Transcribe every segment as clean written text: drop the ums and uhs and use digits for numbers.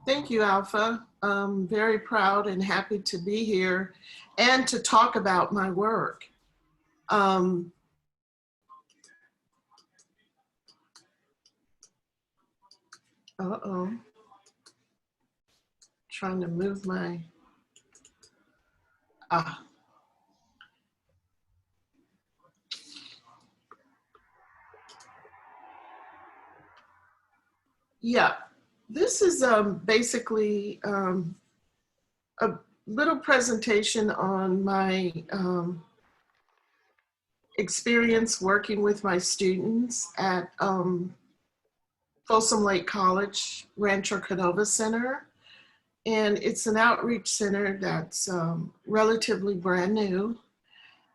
Thank you, Alpha. I'm very proud and happy to be here and to talk about my work. Uh-oh. Trying to move my, Yeah, this is basically a little presentation on my experience working with my students at Folsom Lake College Rancho Cordova Center. And it's an outreach center that's relatively brand new.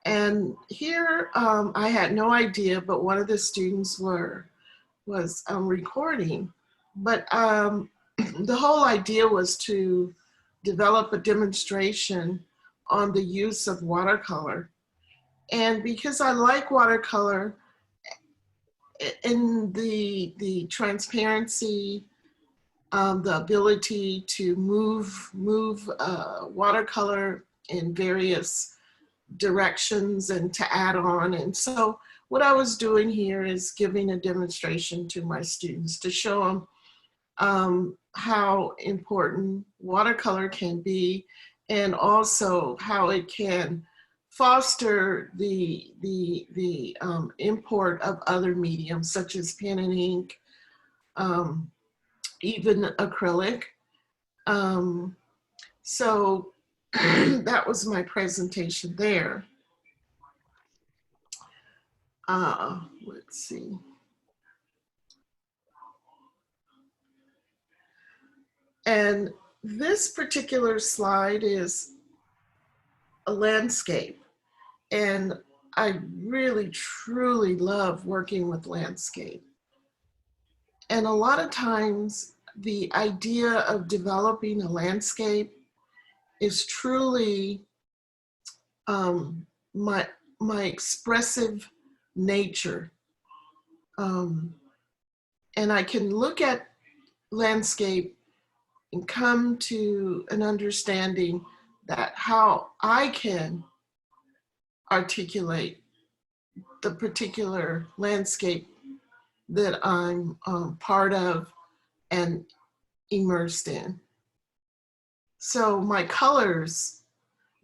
And here I had no idea, but one of the students was recording. But the whole idea was to develop a demonstration on the use of watercolor. And because I like watercolor in the transparency, the ability to move watercolor in various directions and to add on. And so what I was doing here is giving a demonstration to my students to show them how important watercolor can be, and also how it can foster the import of other mediums such as pen and ink, even acrylic. So that was my presentation there. Let's see. And this particular slide is a landscape. And I really, truly love working with landscape. And a lot of times the idea of developing a landscape is truly my expressive nature. And I can look at landscape and come to an understanding that how I can articulate the particular landscape that I'm part of and immersed in. So my colors,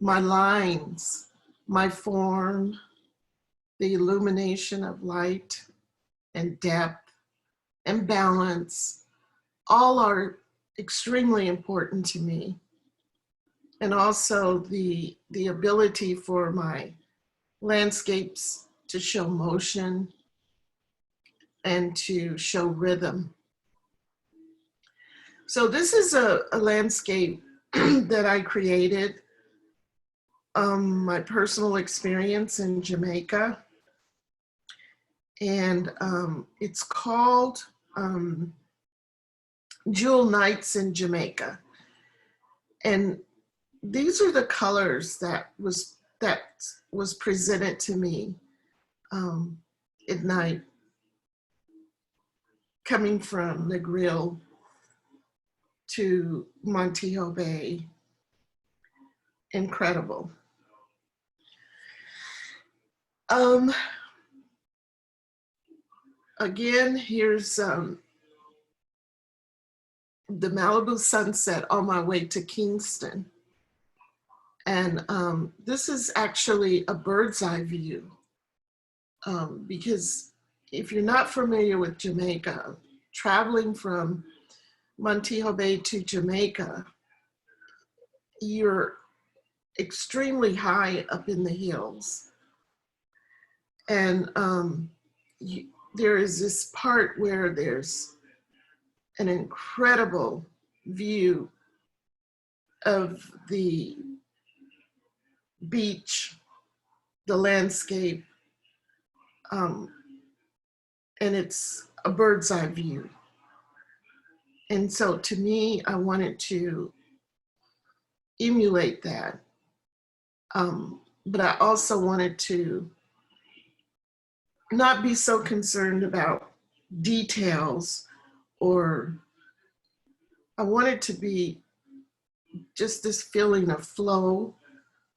my lines, my form, the illumination of light and depth and balance, all are extremely important to me. And also the ability for my landscapes to show motion and to show rhythm. So this is a landscape that I created, my personal experience in Jamaica. And it's called Jewel Nights in Jamaica. And these are the colors that was presented to me at night, coming from Negril to Montego Bay. Incredible. Again, here's the Malibu sunset on my way to Kingston. And this is actually a bird's eye view, because if you're not familiar with Jamaica, traveling from Montego Bay to Jamaica, you're extremely high up in the hills. And there is this part where there's an incredible view of the beach, the landscape, and it's a bird's eye view. And so to me, I wanted to emulate that. But I also wanted to not be so concerned about details or I want it to be just this feeling of flow,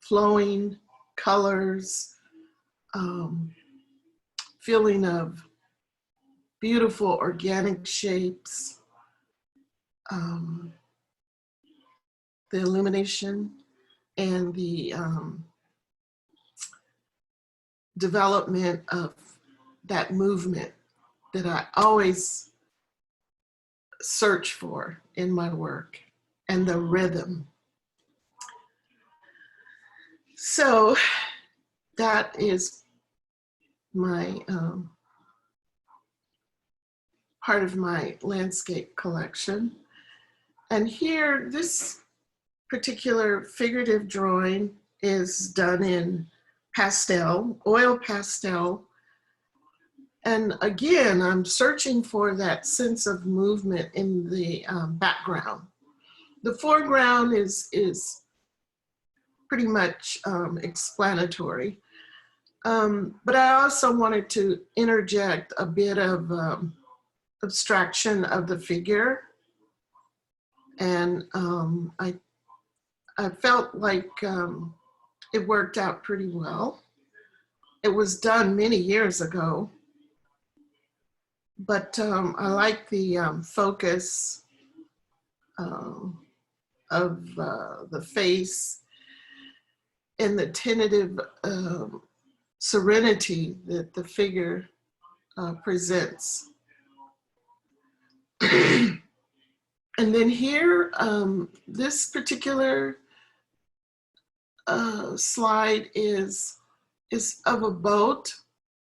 flowing colors, feeling of beautiful organic shapes, the illumination and the development of that movement that I always search for in my work, and the rhythm. So that is my part of my landscape collection. And here, this particular figurative drawing is done in pastel, oil pastel. And again, I'm searching for that sense of movement in the background. The foreground is pretty much explanatory. But I also wanted to interject a bit of abstraction of the figure. And I felt like it worked out pretty well. It was done many years ago, but I like the focus of the face and the tentative serenity that the figure presents. And then here, this particular slide is of a boat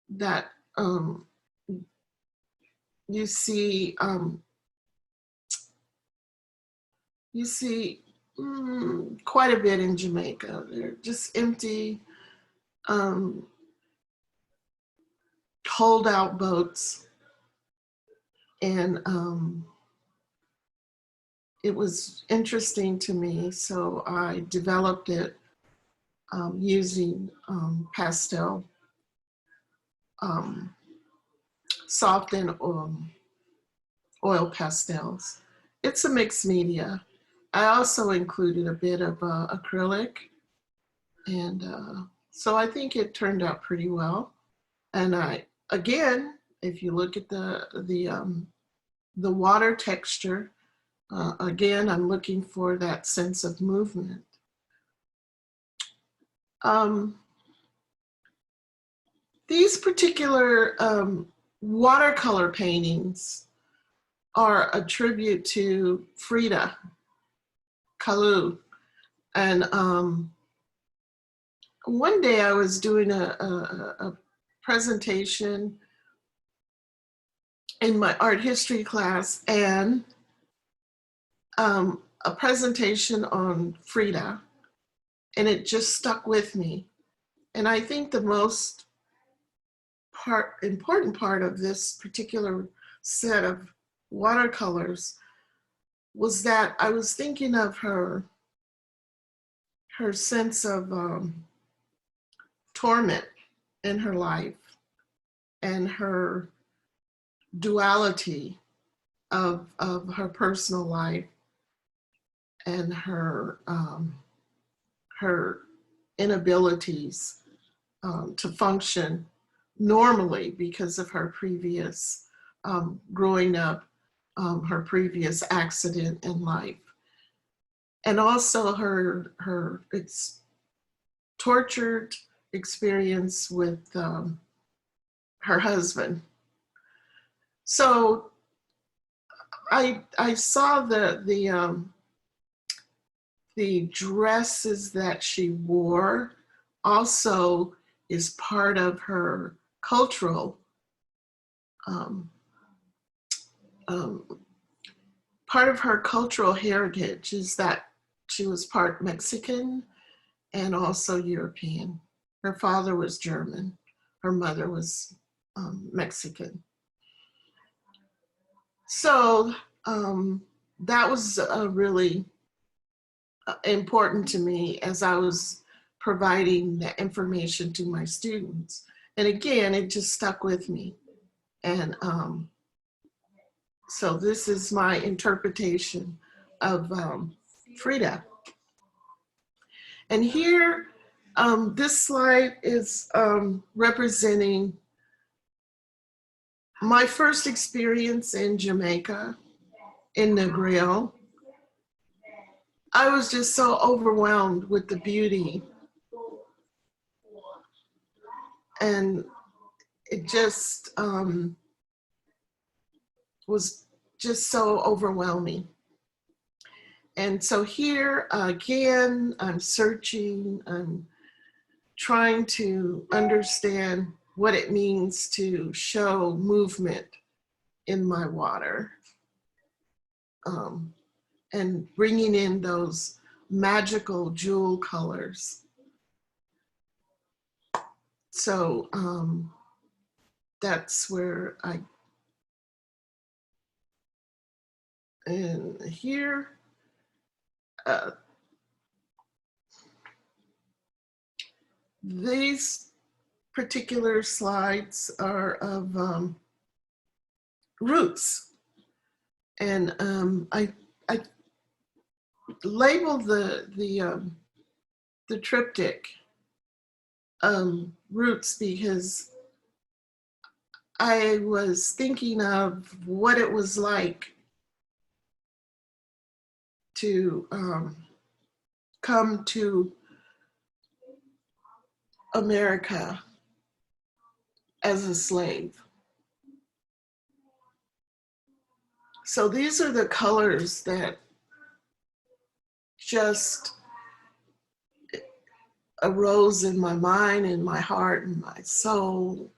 that you see quite a bit in Jamaica. They're just empty, hold-out boats, and it was interesting to me, so I developed it using pastel, soft and oil pastels. It's a mixed media. I also included a bit of acrylic, and so I think it turned out pretty well. And again, if you look at the water texture, again, I'm looking for that sense of movement. These particular watercolor paintings are a tribute to Frida Kahlo. And one day I was doing a presentation in my art history class, and a presentation on Frida, and it just stuck with me. And I think the most important part of this particular set of watercolors was that I was thinking of her sense of torment in her life, and her duality of her personal life, and her inabilities to function normally because of her previous growing up, her previous accident in life, and also her tortured experience with her husband. So I saw the dresses that she wore also is part of her cultural heritage, is that she was part Mexican and also European. Her father was German, her mother was Mexican. So that was really important to me as I was providing the information to my students. And again, it just stuck with me. And so this is my interpretation of Frida. And here, this slide is representing my first experience in Jamaica, in Negril. I was just so overwhelmed with the beauty. And it just was just so overwhelming. And so here again, I'm searching, I'm trying to understand what it means to show movement in my water. And bringing in those magical jewel colors. So that's where and here, these particular slides are of roots. And I labeled the triptych roots because I was thinking of what it was like to come to America as a slave. So these are the colors that just arose in my mind, in my heart, and my soul.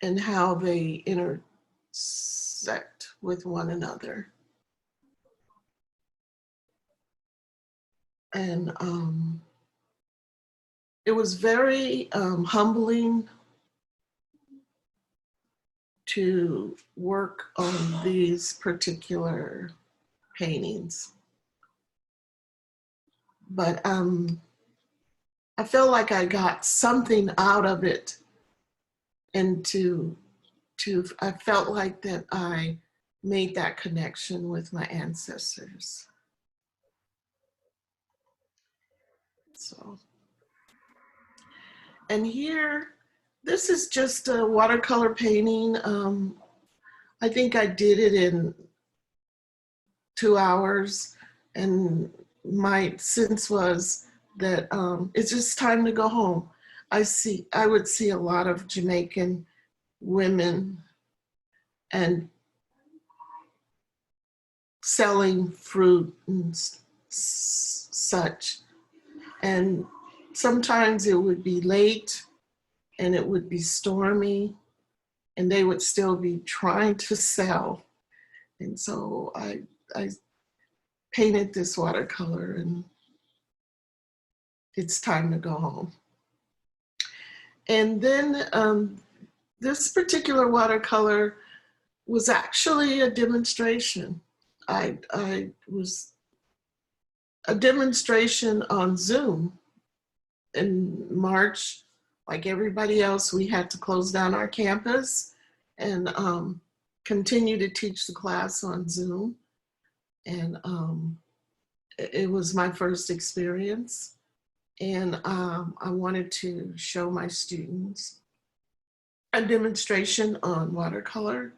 And how they intersect with one another. And it was very humbling to work on these particular paintings. But I felt like I got something out of it, and I felt like that I made that connection with my ancestors. So, and here, this is just a watercolor painting. I think I did it in 2 hours, and my sense was that it's just time to go home. I would see a lot of Jamaican women and selling fruit and such. And sometimes it would be late and it would be stormy and they would still be trying to sell. And so I painted this watercolor, and it's time to go home. And then this particular watercolor was actually a demonstration. I was a demonstration on Zoom in March. Like everybody else, we had to close down our campus and continue to teach the class on Zoom. And it was my first experience. And I wanted to show my students a demonstration on watercolor.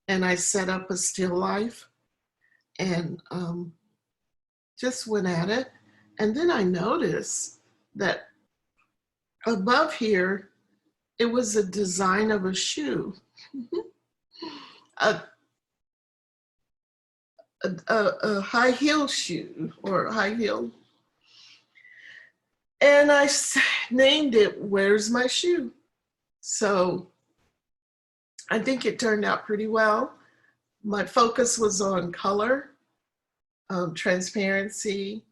And I set up a still life and just went at it. And then I noticed that above here, it was a design of a shoe. a high heel shoe or high heel. And I named it, Where's My Shoe? So I think it turned out pretty well. My focus was on color, transparency,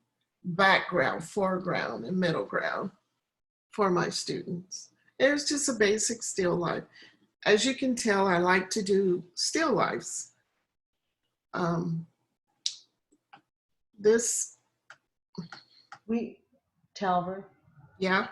background, foreground, and middle ground for my students. It was just a basic still life. As you can tell, I like to do still lifes. This. Talver. Yeah.